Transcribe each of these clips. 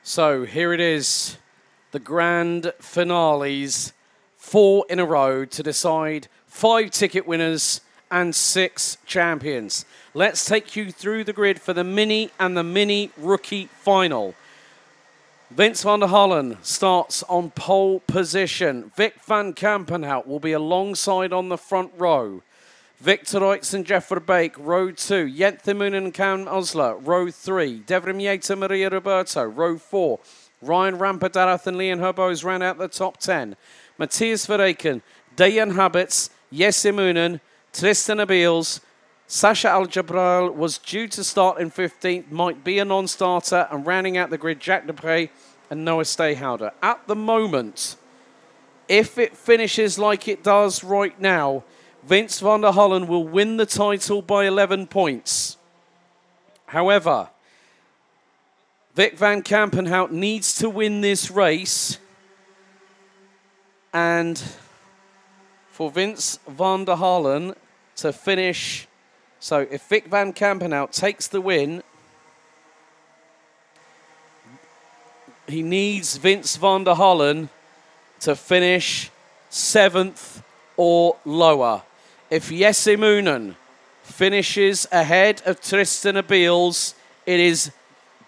So here it is, the grand finales, 4 in a row to decide 5 ticket winners and 6 champions. Let's take you through the grid for the mini and the mini rookie final. Vince van der Hallen starts on pole position. Vic van Kampenhout will be alongside on the front row. Victor Reitz and Jeff Verbeek, row 2. Jent Thimonen and Cam Osler, row 3. Devrim Yater, Maria Roberto, row 4. Ryan Rampadarath and Leon Herbos round out the top 10. Matthias Verreken, Dejan Habits, Jesse Moonen, Tristan Abeels. Sasha Al-Jabrail was due to start in 15th, might be a non-starter, and rounding out the grid, Jack Dupre and Noah Stayhouder. At the moment, if it finishes like it does right now, Vince van der Hallen will win the title by 11 points. However, Vic van Kampenhout needs to win this race, and for Vince van der Hallen to finish. So if Vic van Kampenhout takes the win, he needs Vince van der Hallen to finish 7th or lower. If Jesse Moonen finishes ahead of Tristan Abeels, it is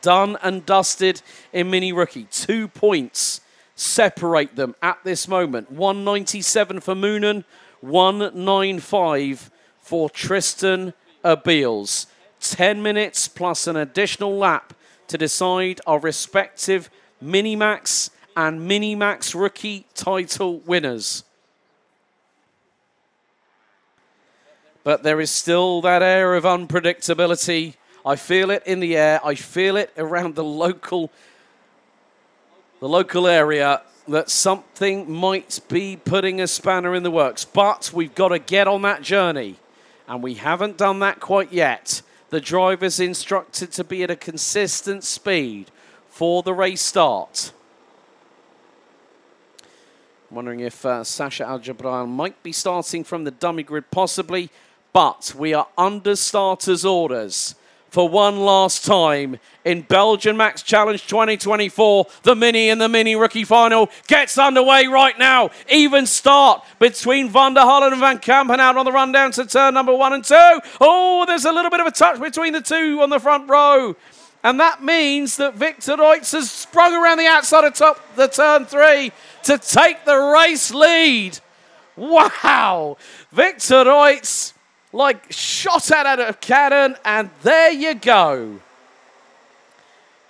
done and dusted in mini rookie. 2 points separate them at this moment. 197 for Moonen, 195 for Tristan Abeels. 10 minutes plus an additional lap to decide our respective Minimax and Minimax rookie title winners. But there is still that air of unpredictability. I feel it in the air. I feel it around the local area that something might be putting a spanner in the works. But we've got to get on that journey. And we haven't done that quite yet. The driver's instructed to be at a consistent speed for the race start. I'm wondering if Sasha Al-Jabrail might be starting from the dummy grid, possibly. But we are under starters orders for one last time in Belgian Max Challenge 2024. The mini and the mini rookie final gets underway right now. Even start between van der Hallen and Van Kampenhout on the run down to turn number 1 and 2. Oh, there's a little bit of a touch between the two on the front row. And that means that Victor Reitz has sprung around the outside of the turn 3 to take the race lead. Wow! Victor Reitz, like shot out of a cannon, and there you go.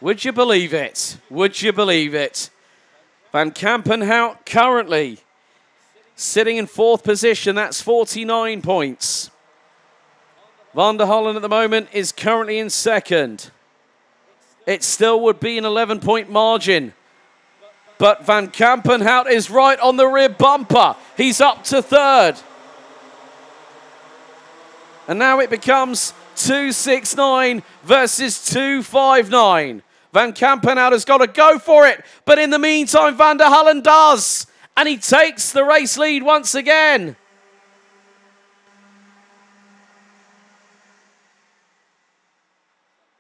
Would you believe it? Would you believe it? Van Kampenhout currently sitting in 4th position. That's 49 points. Van der Hallen at the moment is currently in 2nd. It still would be an 11-point margin. But Van Kampenhout is right on the rear bumper. He's up to 3rd. And now it becomes 269 versus 259. Van Kampenhout has got to go for it. But in the meantime, Van der Hallen does. And he takes the race lead once again.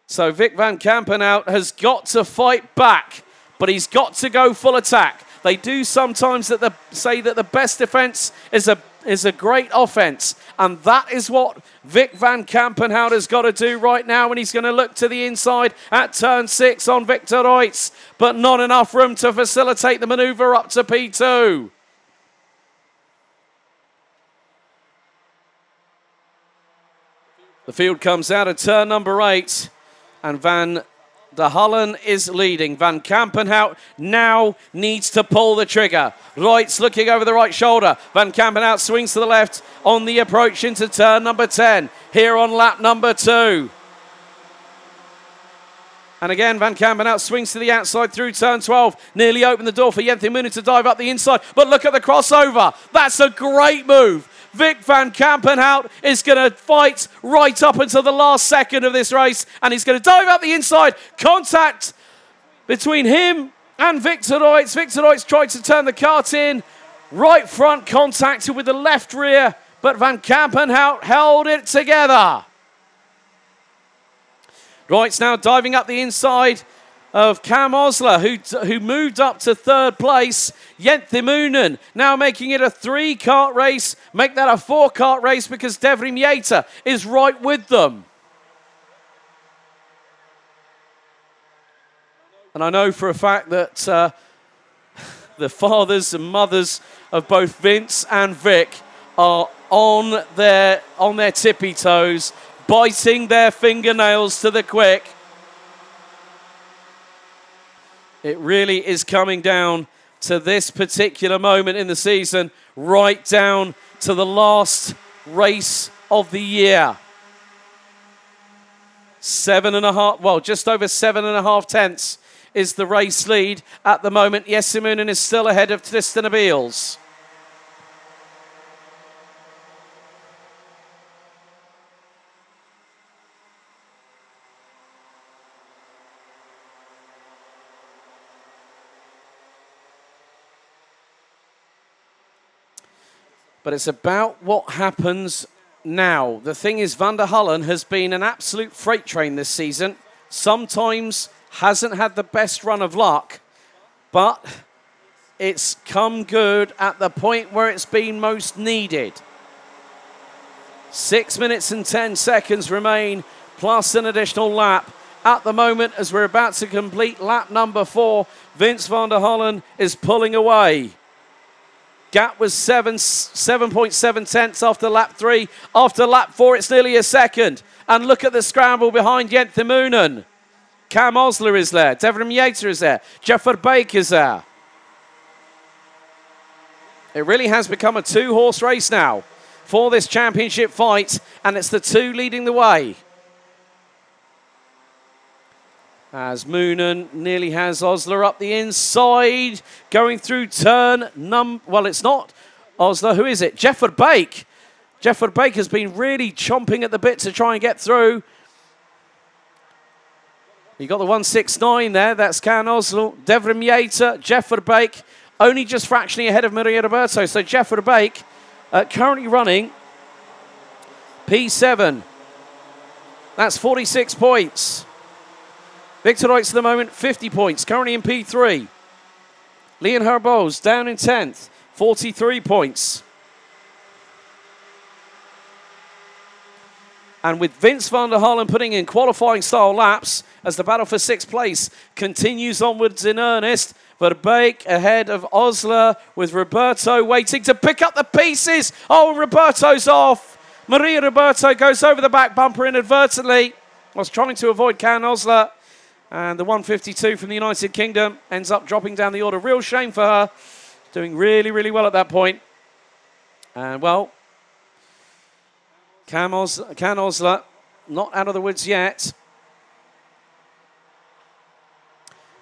So Vic van Kampenhout has got to fight back. But he's got to go full attack. They do sometimes say that the best defense is a great offense. And that is what Vic van Kampenhout has got to do right now. And he's going to look to the inside at turn 6 on Victor Reitz. But not enough room to facilitate the maneuver up to P2. The field comes out at turn number 8. And Van der Hallen is leading. Van Kampenhout now needs to pull the trigger. Reitz looking over the right shoulder. Van Kampenhout swings to the left on the approach into turn number 10. Here on lap number 2. And again, Van Kampenhout swings to the outside through turn 12. Nearly opened the door for Jent Thimonen to dive up the inside. But look at the crossover. That's a great move. Vic van Kampenhout is going to fight right up until the last second of this race. And he's going to dive up the inside. Contact between him and Victor Reitz. Victor Reitz tried to turn the kart in. Right front contacted with the left rear. But Van Kampenhout held it together. Reitz now diving up the inside. of Cam Osler, who moved up to third place. Yenthimunen now making it a 3-kart race. Make that a 4-kart race because Devrim Yater is right with them. And I know for a fact that the fathers and mothers of both Vince and Vic are on their tippy toes, biting their fingernails to the quick. It really is coming down to this particular moment in the season, right down to the last race of the year. 7.5, well, just over 7.5 tenths is the race lead at the moment. Yesimunen is still ahead of Tristan Abeels. But it's about what happens now. The thing is, Van der Hullen has been an absolute freight train this season. Sometimes hasn't had the best run of luck, but it's come good at the point where it's been most needed. 6 minutes and 10 seconds remain, plus an additional lap. At the moment, as we're about to complete lap number 4, Vince van der Hullen is pulling away. Gap was 7.7 tenths after lap 3. After lap 4, it's nearly a second. And look at the scramble behind Yenthimunen. Cam Osler is there. Devrim Yater is there. Jefford Bake is there. It really has become a 2-horse race now for this championship fight. And it's the 2 leading the way. As Moonen nearly has Osler up the inside, going through turn well, it's not Osler. Who is it? Jefford Bake. Jefford Bake has been really chomping at the bit to try and get through. You got the 169 there. That's Cam Osler, Devrim Yater, Jefford Bake, only just fractionally ahead of Maria Roberto. So Jefford Bake currently running P7. That's 46 points. Victor Reitz at the moment, 50 points, currently in P3. Leon Herbos down in 10th, 43 points. And with Vince van der Hullen putting in qualifying style laps as the battle for 6th place continues onwards in earnest. Verbeek ahead of Osler with Roberto waiting to pick up the pieces. Oh, Roberto's off. Maria Roberto goes over the back bumper inadvertently. Was trying to avoid Cam Osler. And the 152 from the United Kingdom ends up dropping down the order. Real shame for her. Doing really, really well at that point. And, well, Cam Osler not out of the woods yet.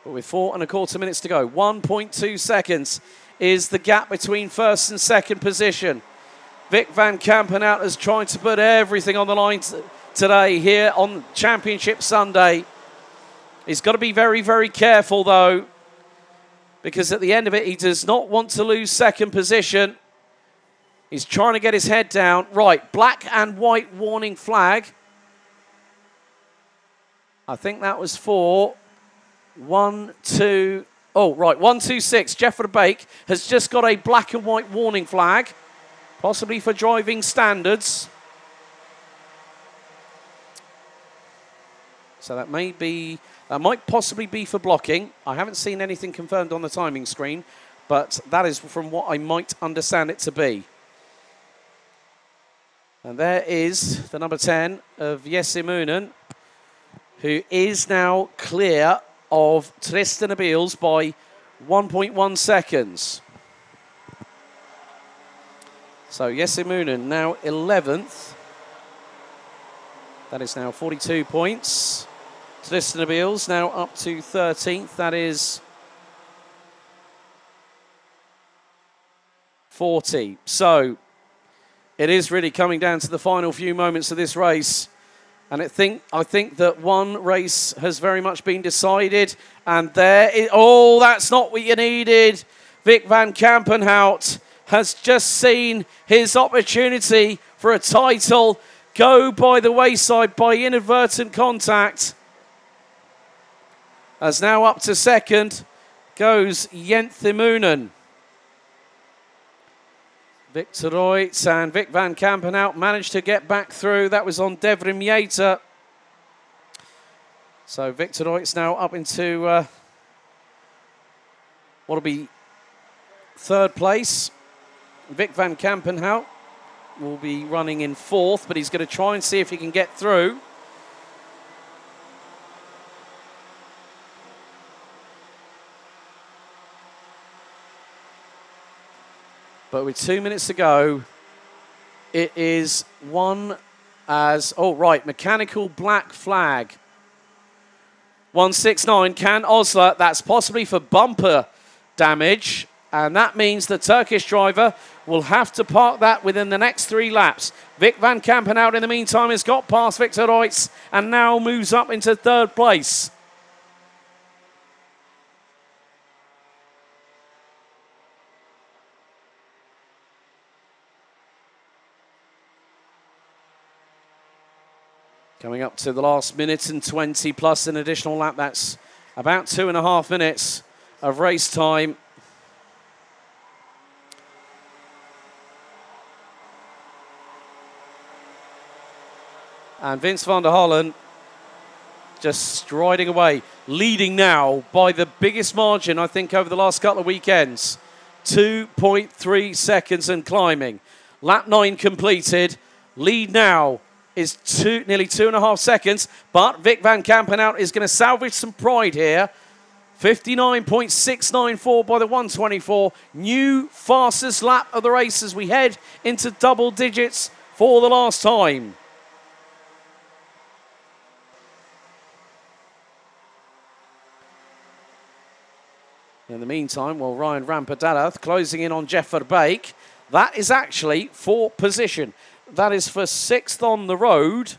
But with 4.25 minutes to go, 1.2 seconds is the gap between first and second position. Vic van Kampenhout has tried to put everything on the line today here on Championship Sunday. He's got to be very, very careful, though, because at the end of it, he does not want to lose second position. He's trying to get his head down. Right, black and white warning flag. I think that was for 1, 2... Oh, right, 126. Jefford Bake has just got a black and white warning flag, possibly for driving standards. So that may be... That might possibly be for blocking. I haven't seen anything confirmed on the timing screen, but that is from what I might understand it to be. And there is the number 10 of Yesimunen, who is now clear of Tristan Abeels by 1.1 seconds. So Yesimunen now 11th. That is now 42 points. Tristan Abeels now up to 13th. That is 40. So it is really coming down to the final few moments of this race. And I think that one race has very much been decided. And oh, that's not what you needed. Vic van Kampenhout has just seen his opportunity for a title go by the wayside by inadvertent contact. As now up to second goes Jenthimunen. Victor Reutz and Vic van Kampenhout managed to get back through. That was on Devrim Yater. So Victor Reutz now up into what'll be third place. Vic van Kampenhout will be running in fourth, but he's going to try and see if he can get through. But with 2 minutes to go, it is one as, oh right, mechanical black flag. 169, Can Osler, that's possibly for bumper damage. And that means the Turkish driver will have to park that within the next 3 laps. Vic van Kampenhout in the meantime has got past Victor Reutz and now moves up into third place. Coming up to the last minute and 20 plus an additional lap. That's about 2.5 minutes of race time. And Vince van der Hollen just striding away, leading now by the biggest margin, I think, over the last couple of weekends. 2.3 seconds and climbing. Lap 9 completed. Lead now is nearly 2.5 seconds, but Vic van Kampenhout is going to salvage some pride here. 59.694 by the 124. New fastest lap of the race as we head into double digits for the last time. In the meantime, well, Ryan Rampadarath closing in on Jeff Verbeek. That is actually for position. That is for 6th on the road.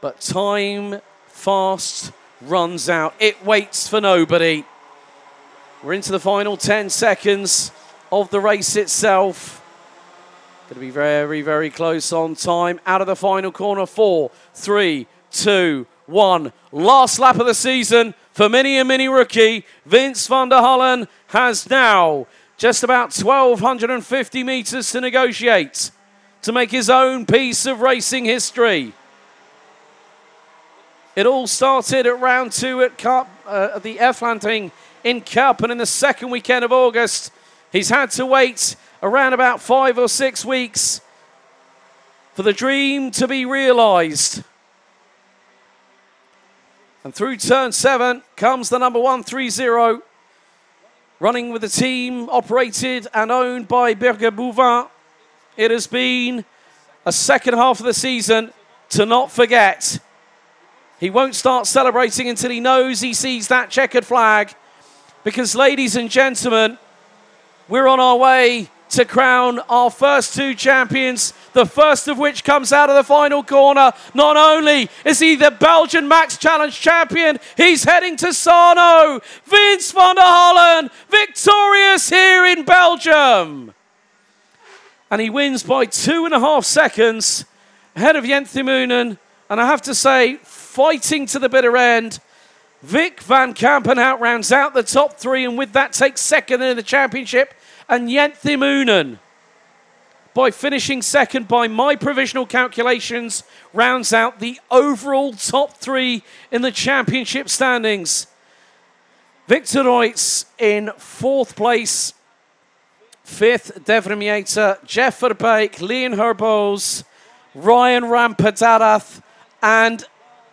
But time fast runs out. It waits for nobody. We're into the final 10 seconds of the race itself. Going to be very, very close on time. Out of the final corner. 4, 3, 2, 1. Last lap of the season for mini and mini rookie. Vince van der Hollen has now just about 1,250 metres to negotiate to make his own piece of racing history. It all started at round 2 at the Eflanting in Karting in the second weekend of August. He's had to wait around about 5 or 6 weeks for the dream to be realised. And through turn 7 comes the number 130, running with the team operated and owned by Birger Bouvin. It has been a second half of the season to not forget. He won't start celebrating until he knows he sees that checkered flag. Because, ladies and gentlemen, we're on our way to crown our first 2 champions, the first of which comes out of the final corner. Not only is he the Belgian Max Challenge champion, he's heading to Sarno. Vince van der Hollen, victorious here in Belgium. And he wins by 2.5 seconds ahead of Jenthimunen. And I have to say, fighting to the bitter end, Vic van Kampenhout rounds out the top 3 and with that takes second in the championship. And Jenthimunen, by finishing second by my provisional calculations, rounds out the overall top 3 in the championship standings. Victor Reutz in 4th place. 5th, Devrim Yater, Jeff Verbeek, Leon Herboz, Ryan Rampadarath, and,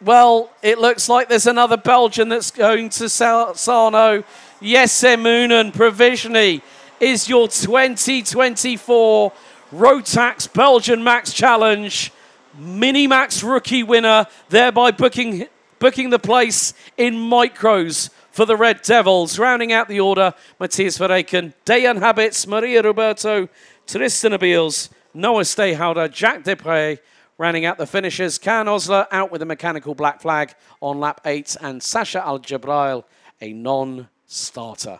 well, it looks like there's another Belgian that's going to Sarno. Jenthimunen provisionally is your 2024 Rotax Belgian Max Challenge Mini Max Rookie winner, thereby booking the place in micros for the Red Devils. Rounding out the order, Matthias Verreken, Dejan Habits, Maria Roberto, Tristan Abiels, Noah Stayhouder, Jack Depre. Rounding out the finishers, Can Osler out with a mechanical black flag on lap 8 and Sasha Al-Jabrail, a non-starter.